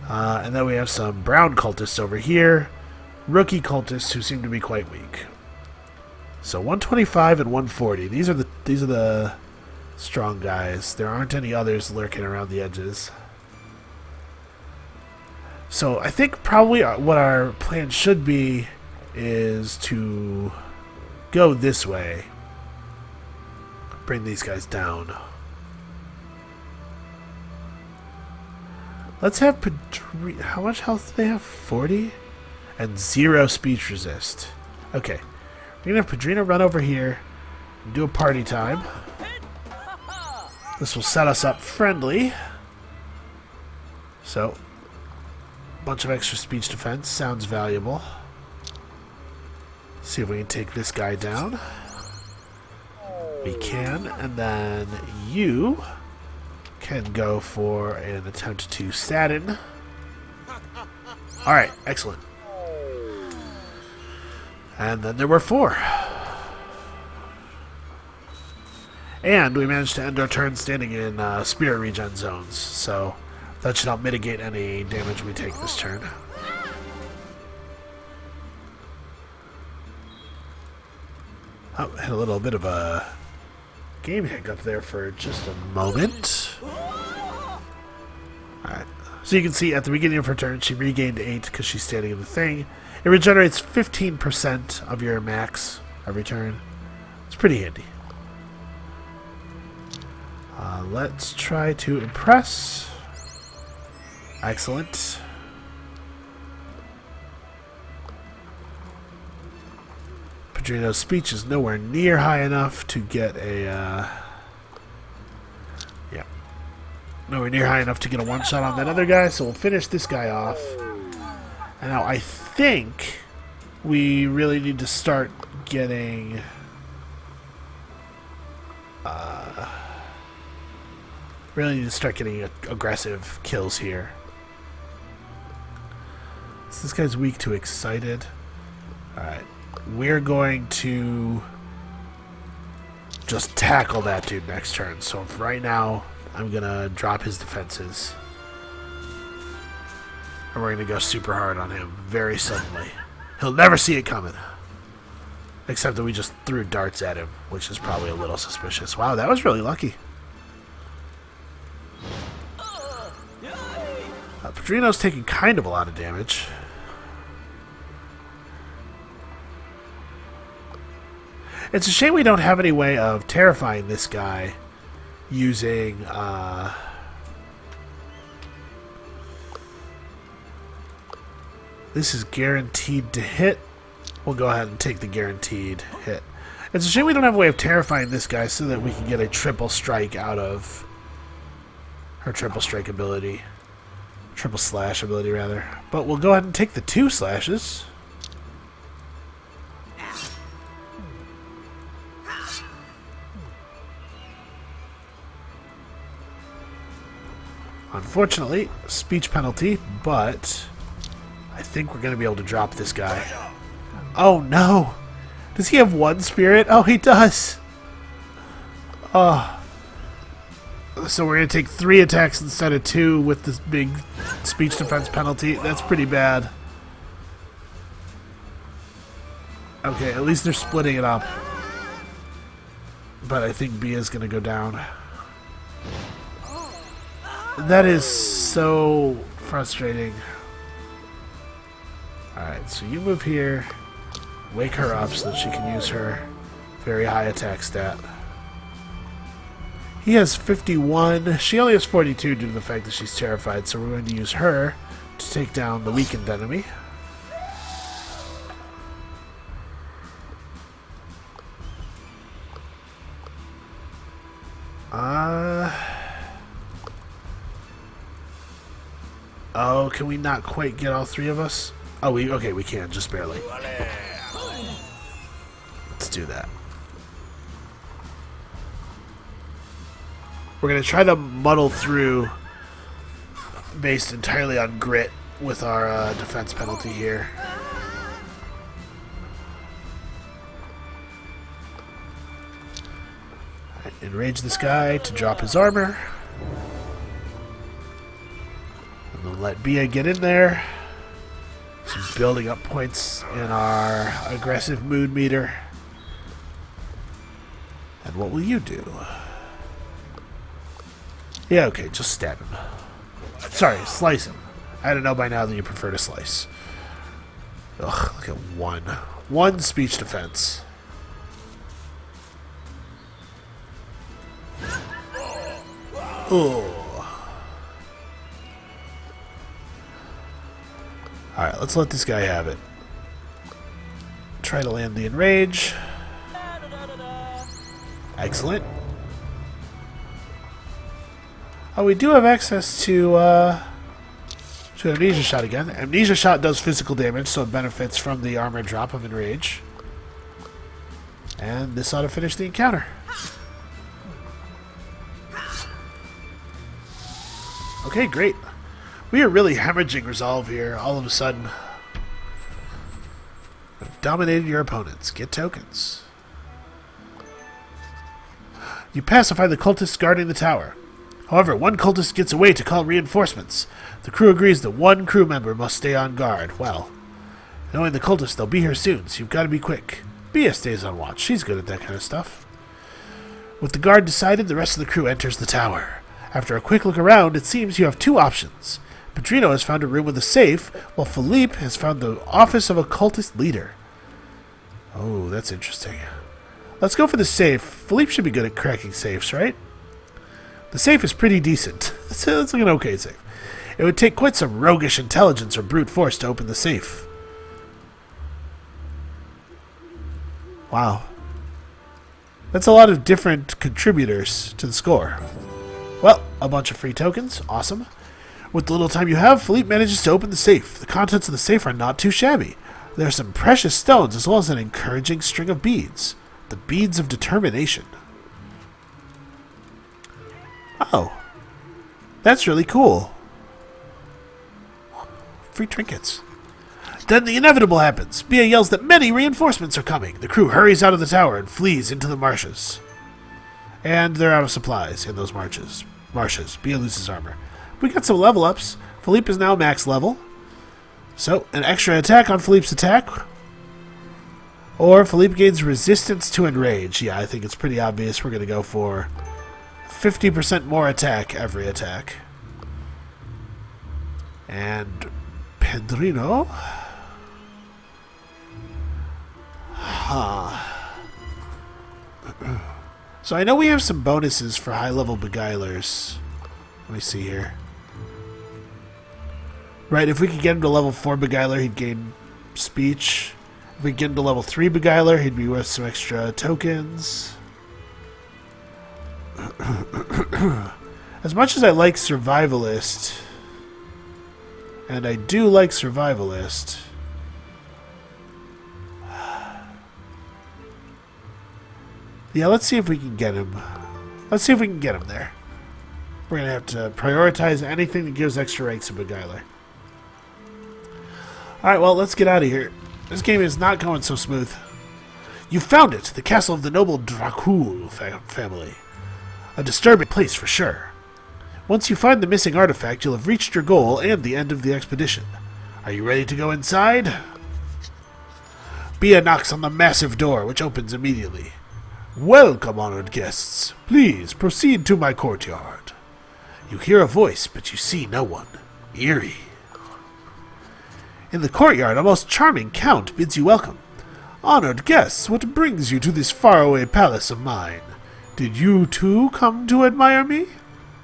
And then we have some brown cultists over here. Rookie cultists who seem to be quite weak. So 125 and 140. These are the strong guys. There aren't any others lurking around the edges. So I think probably what our plan should be is to go this way. Bring these guys down. Let's have how much health do they have? 40? And 0 speech resist. Okay. We're going to have Pedrino run over here and do a party time. This will set us up friendly. So, bunch of extra speech defense. Sounds valuable. See if we can take this guy down. We can. And then you can go for an attempt to sadden. Alright, excellent. And then there were 4. And we managed to end our turn standing in spirit regen zones. So that should help mitigate any damage we take this turn. Oh, had a little bit of a game hiccup there for just a moment. Alright. So you can see at the beginning of her turn, she regained 8 because she's standing in the thing. It regenerates 15% of your max every turn. It's pretty handy. Let's try to impress. Excellent. Pedrino's speech is nowhere near high enough to get a nowhere near high enough to get a one-shot on that other guy, so we'll finish this guy off. And now I think we really need to start getting aggressive kills here. So this guy's weak to excited. Alright. We're going to just tackle that dude next turn. So right now, I'm going to drop his defenses. And we're going to go super hard on him very suddenly. He'll never see it coming. Except that we just threw darts at him, which is probably a little suspicious. Wow, that was really lucky. Pedrino's taking kind of a lot of damage. It's a shame we don't have any way of terrifying this guy using this is guaranteed to hit. We'll go ahead and take the guaranteed hit. It's a shame we don't have a way of terrifying this guy so that we can get a triple strike out of her triple strike ability. Triple slash ability, rather. But we'll go ahead and take the 2 slashes. unfortunately, speech penalty, but I think we're going to be able to drop this guy. Oh, no. Does he have one spirit? Oh, he does. Oh. So we're going to take 3 attacks instead of 2 with this big speech defense penalty. That's pretty bad. Okay, at least they're splitting it up. But I think B is going to go down. That is so frustrating. Alright, so you move here. Wake her up so that she can use her very high attack stat. He has 51. She only has 42 due to the fact that she's terrified, so we're going to use her to take down the weakened enemy. Oh, can we not quite get all 3 of us? Oh, okay, we can, just barely. Let's do that. We're going to try to muddle through based entirely on grit with our defense penalty here. Right, enrage this guy to drop his armor. And then let Bia get in there. Some building up points in our aggressive mood meter. And what will you do? Yeah, okay, just stab him. Sorry, slice him. I had to know by now that you prefer to slice. Ugh, look at 1. 1 speech defense. Oh. Alright, let's let this guy have it. Try to land the enrage. Excellent. Oh, we do have access to Amnesia Shot again. Amnesia Shot does physical damage, so it benefits from the armor drop of Enrage. And this ought to finish the encounter. Okay, great. We are really hemorrhaging Resolve here, all of a sudden. We've dominated your opponents. Get tokens. You pacify the cultists guarding the tower. However, one cultist gets away to call reinforcements. The crew agrees that 1 crew member must stay on guard. Well, knowing the cultists, they'll be here soon, so you've got to be quick. Bia stays on watch. She's good at that kind of stuff. With the guard decided, the rest of the crew enters the tower. After a quick look around, it seems you have 2 options. Pedrino has found a room with a safe, while Philippe has found the office of a cultist leader. Oh, that's interesting. Let's go for the safe. Philippe should be good at cracking safes, right? The safe is pretty decent. It's like an okay safe. It would take quite some roguish intelligence or brute force to open the safe. Wow. That's a lot of different contributors to the score. Well, a bunch of free tokens. Awesome. With the little time you have, Philippe manages to open the safe. The contents of the safe are not too shabby. There are some precious stones as well as an encouraging string of beads. The beads of determination. Oh. That's really cool. Free trinkets. Then the inevitable happens. Bia yells that many reinforcements are coming. The crew hurries out of the tower and flees into the marshes. And they're out of supplies in those marshes. Bia loses armor. We got some level ups. Philippe is now max level. So, an extra attack on Philippe's attack. Or Philippe gains resistance to enrage. Yeah, I think it's pretty obvious we're going to go for 50% more attack every attack. And Pedrino. So I know we have some bonuses for high-level beguilers. Let me see here. Right, if we could get him to level 4 beguiler, he'd gain speech. If we get him to level 3 beguiler, he'd be worth some extra tokens. As much as I like survivalist, and I do like survivalist, yeah, let's see if we can get him. Let's see if we can get him there. We're going to have to prioritize anything that gives extra ranks to Beguiler. Alright, well, let's get out of here. This game is not going so smooth. You found it! The castle of the noble Dracul family. A disturbing place for sure. Once you find the missing artifact, you'll have reached your goal and the end of the expedition. Are you ready to go inside? Bia knocks on the massive door, which opens immediately. Welcome, honored guests. Please proceed to my courtyard. You hear a voice, but you see no one. Eerie. In the courtyard, a most charming count bids you welcome. Honored guests, what brings you to this faraway palace of mine? Did you too come to admire me?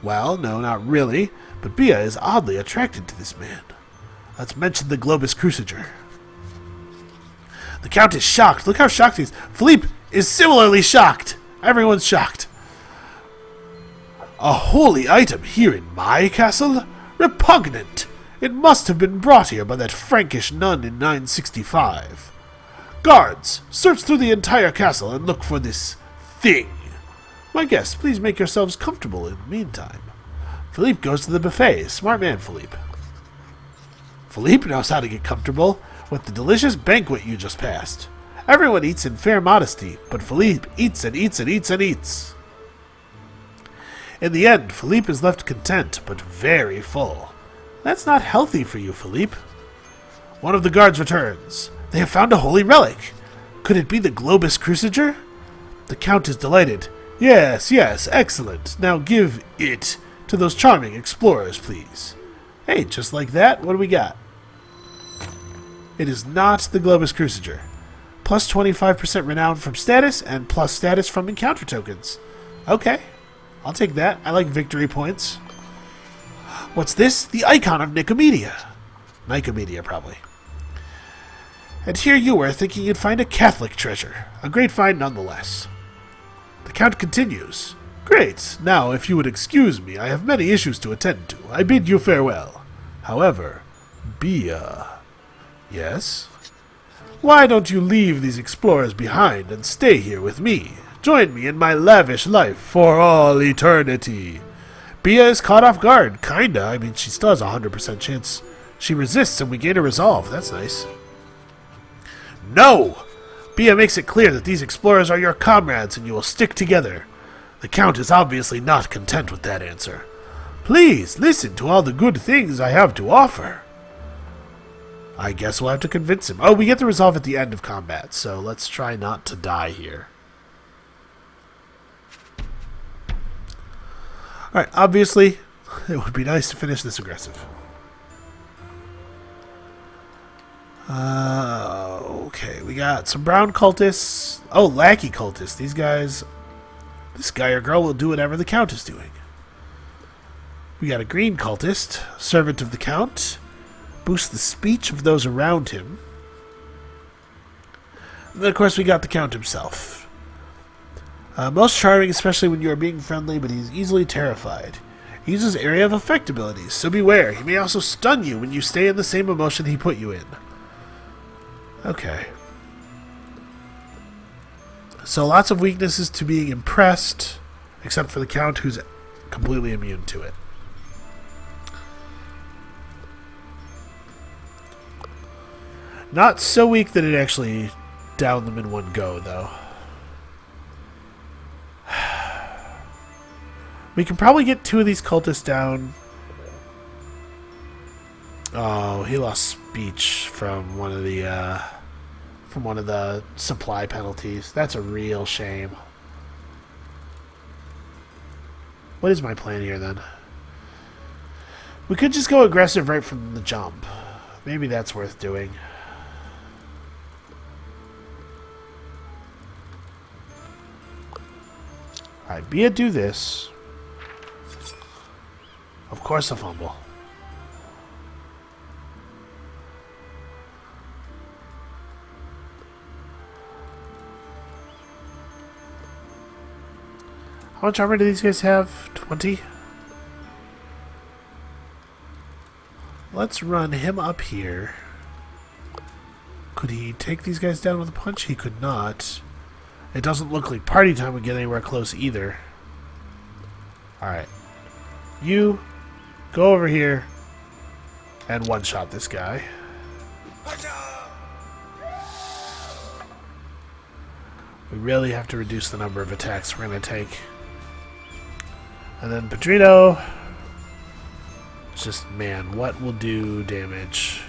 Well, no, not really, but Bia is oddly attracted to this man. Let's mention the Globus Crusader. The Count is shocked. Look how shocked he is. Philippe is similarly shocked. Everyone's shocked. A holy item here in my castle? Repugnant! It must have been brought here by that Frankish nun in 965. Guards, search through the entire castle and look for this thing. My guests, please make yourselves comfortable in the meantime. Philippe goes to the buffet. Smart man, Philippe. Philippe knows how to get comfortable with the delicious banquet you just passed. Everyone eats in fair modesty, but Philippe eats and eats and eats and eats. In the end, Philippe is left content, but very full. That's not healthy for you, Philippe. One of the guards returns. They have found a holy relic. Could it be the Globus Crusader? The Count is delighted. Yes, yes, excellent. Now give it to those charming explorers, please. Hey, just like that, what do we got? It is not the Globus Crusader. Plus 25% renown from status, and plus status from encounter tokens. Okay, I'll take that. I like victory points. What's this? The icon of Nicomedia. Nicomedia, probably. And here you were thinking you'd find a Catholic treasure. A great find nonetheless. The Count continues. Great. Now, if you would excuse me, I have many issues to attend to. I bid you farewell. However, Bia... Yes? Why don't you leave these explorers behind and stay here with me? Join me in my lavish life for all eternity. Bia is caught off guard. Kinda. I mean, she still has a 100% chance. She resists and we gain a resolve. That's nice. No! Bia makes it clear that these explorers are your comrades and you will stick together. The Count is obviously not content with that answer. Please, listen to all the good things I have to offer. I guess we'll have to convince him. Oh, we get the resolve at the end of combat, so let's try not to die here. Alright, obviously, it would be nice to finish this aggressive. Okay, we got some brown cultists. Oh, lackey cultists. These guys... This guy or girl will do whatever the Count is doing. We got a green cultist, servant of the Count. Boost the speech of those around him. And then, of course, we got the Count himself. Most charming, especially when you are being friendly, but he's easily terrified. He uses area of effect abilities, so beware. He may also stun you when you stay in the same emotion he put you in. Okay. So lots of weaknesses to being impressed, except for the Count, who's completely immune to it. Not so weak that it actually downed them in one go, though. We can probably get two of these cultists down. Oh, he lost speech from one of the supply penalties. That's a real shame. What is my plan here, then? We could just go aggressive right from the jump. Maybe that's worth doing. Alright, Bia, do this. Of course a fumble. How much armor do these guys have? 20? Let's run him up here. Could he take these guys down with a punch? He could not. It doesn't look like party time would get anywhere close either. Alright. You go over here and one-shot this guy. We really have to reduce the number of attacks we're going to take. And then Pedrino. Just, man, what will do damage?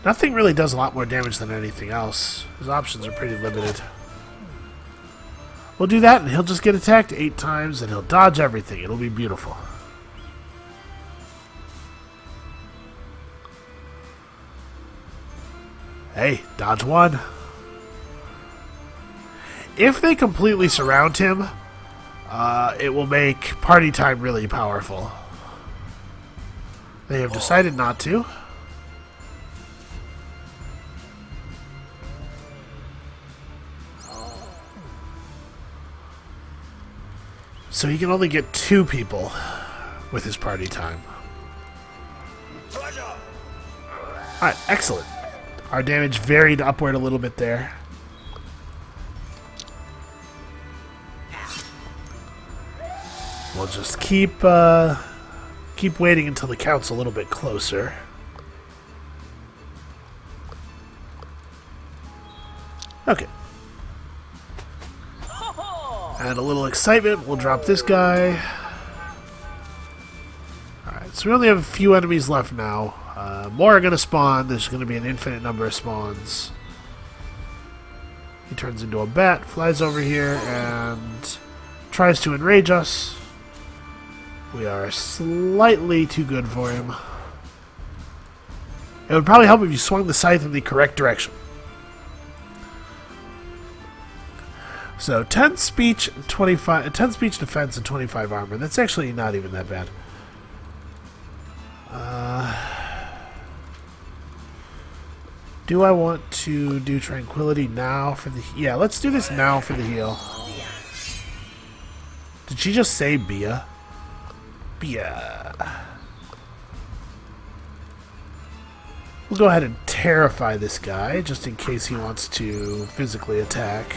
Nothing really does a lot more damage than anything else. His options are pretty limited. We'll do that, and he'll just get attacked 8 times, and he'll dodge everything. It'll be beautiful. Hey, dodge 1. If they completely surround him, it will make party time really powerful. They have decided not to. So he can only get 2 people with his party time. Alright, excellent. Our damage varied upward a little bit there. We'll just keep waiting until the count's a little bit closer. Okay. And a little excitement, we'll drop this guy. Alright, so we only have a few enemies left now. More are going to spawn. There's going to be an infinite number of spawns. He turns into a bat, flies over here, and tries to enrage us. We are slightly too good for him. It would probably help if you swung the scythe in the correct direction. So 10 speech, 10 speech defense, and 25 armor. That's actually not even that bad. Do I want to do tranquility now for the? Yeah, let's do this now for the heal. Did she just say Bia? Bia. We'll go ahead and terrify this guy just in case he wants to physically attack.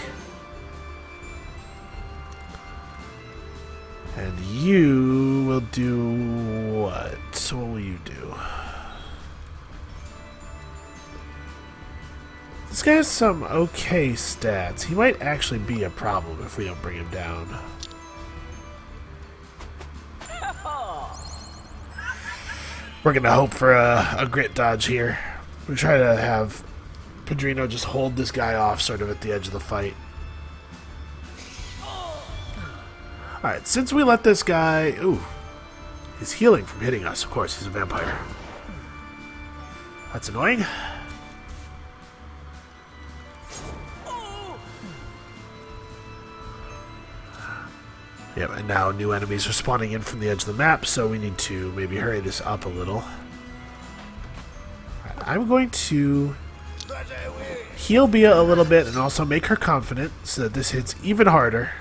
And you will do what? So what will you do? This guy has some okay stats. He might actually be a problem if we don't bring him down. We're gonna hope for a grit dodge here. We try to have Pedrino just hold this guy off sort of at the edge of the fight. Alright, since we let this guy... Ooh. He's healing from hitting us. Of course, he's a vampire. That's annoying. Yep, and now new enemies are spawning in from the edge of the map, so we need to maybe hurry this up a little. Right, I'm going to heal Bia a little bit and also make her confident so that this hits even harder.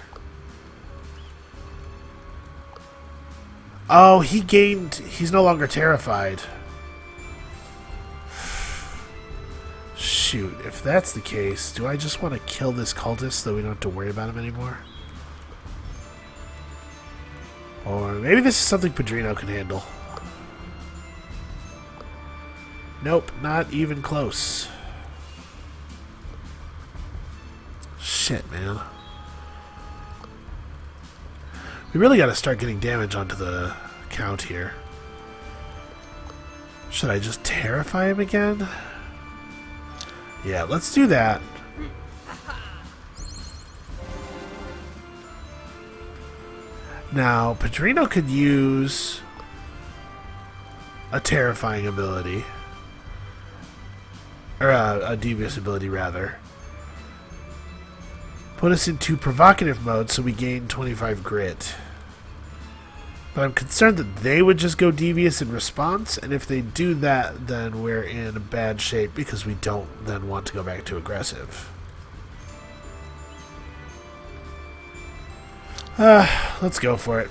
Oh, he's no longer terrified. Shoot, if that's the case, do I just want to kill this cultist so we don't have to worry about him anymore? Or maybe this is something Pedrino can handle. Nope, not even close. Shit, man. We really got to start getting damage onto the count here. Should I just terrify him again? Yeah, let's do that. Now, Pedrino could use a terrifying ability. Or a devious ability, rather. Put us into provocative mode so we gain 25 grit. But I'm concerned that they would just go devious in response, and if they do that, then we're in bad shape because we don't then want to go back to aggressive. Let's go for it.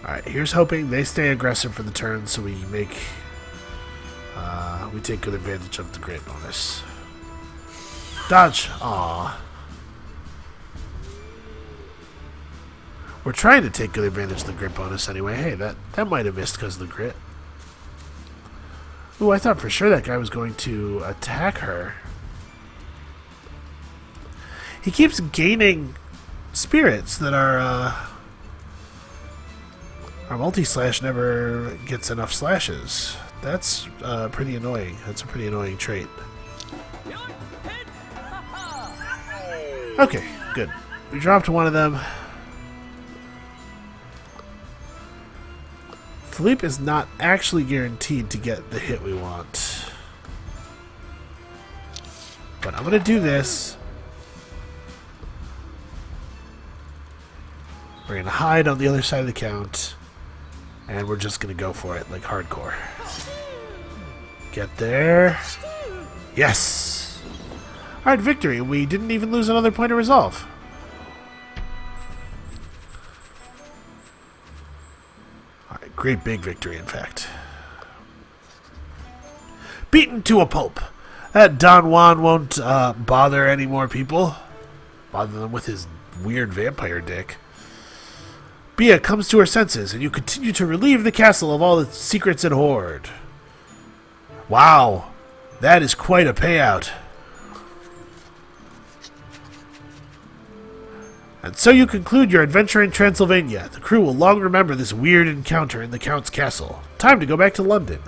Alright, here's hoping they stay aggressive for the turn so we make... we take good advantage of the grit bonus. Dodge. Aww. We're trying to take good advantage of the grit bonus anyway. Hey, that might have missed because of the grit. Ooh, I thought for sure that guy was going to attack her. He keeps gaining spirits that our multi-slash never gets enough slashes. That's pretty annoying. That's a pretty annoying trait. Okay, good. We dropped one of them. Philippe is not actually guaranteed to get the hit we want. But I'm going to do this. We're going to hide on the other side of the count. And we're just going to go for it like hardcore. Get there. Yes! Alright, victory. We didn't even lose another point of resolve. Alright, great big victory, in fact. Beaten to a pulp. That Don Juan won't bother any more people. Bother them with his weird vampire dick. Bia comes to her senses, and you continue to relieve the castle of all its secrets and hoard. Wow, that is quite a payout. And so you conclude your adventure in Transylvania. The crew will long remember this weird encounter in the Count's castle. Time to go back to London.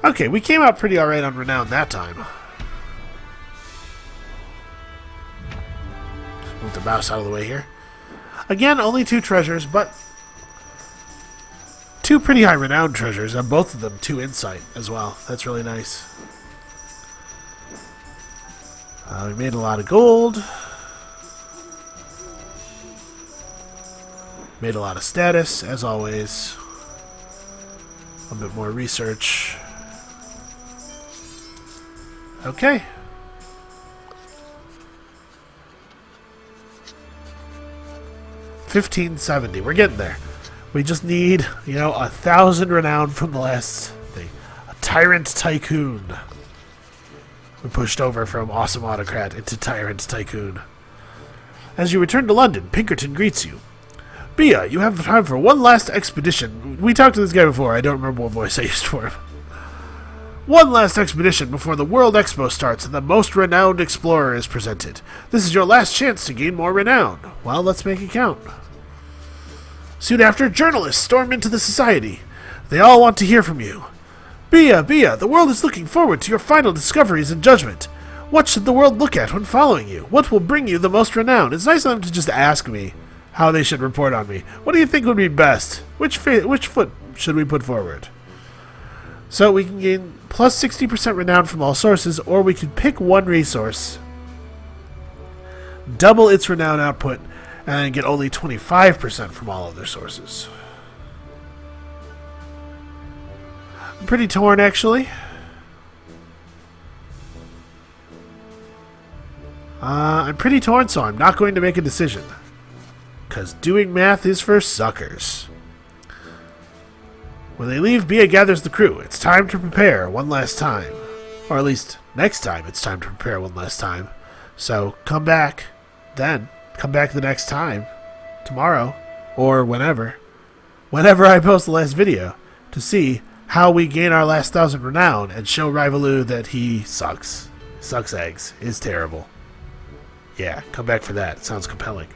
Okay, we came out pretty alright on Renown that time. Just move the mouse out of the way here. Again, only 2 treasures, but 2 pretty high renown treasures, and both of them 2 insight as well. That's really nice. We made a lot of gold. Made a lot of status, as always. A bit more research. Okay. $1570. We're getting there. We just need, 1,000 renown from the last thing. A Tyrant Tycoon. We pushed over from Awesome Autocrat into Tyrant Tycoon. As you return to London, Pinkerton greets you. Bia, you have time for one last expedition. We talked to this guy before. I don't remember what voice I used for him. One last expedition before the World Expo starts and the most renowned explorer is presented. This is your last chance to gain more renown. Well, let's make it count. Soon after, journalists storm into the society. They all want to hear from you. Bia, the world is looking forward to your final discoveries and judgment. What should the world look at when following you? What will bring you the most renown? It's nice of them to just ask me how they should report on me. What do you think would be best? Which foot should we put forward? So we can gain plus 60% renown from all sources, or we can pick one resource, double its renown output, and then get only 25% from all other sources. I'm pretty torn, actually. I'm pretty torn, so I'm not going to make a decision. Because doing math is for suckers. When they leave, Bia gathers the crew. It's time to prepare one last time. Or at least, next time it's time to prepare one last time. So, come back then. Come back the next time. Tomorrow. Or whenever. Whenever I post the last video. To see how we gain our last 1,000 renown and show Rivaloo that he sucks. Sucks eggs. Is terrible. Yeah, come back for that. It sounds compelling.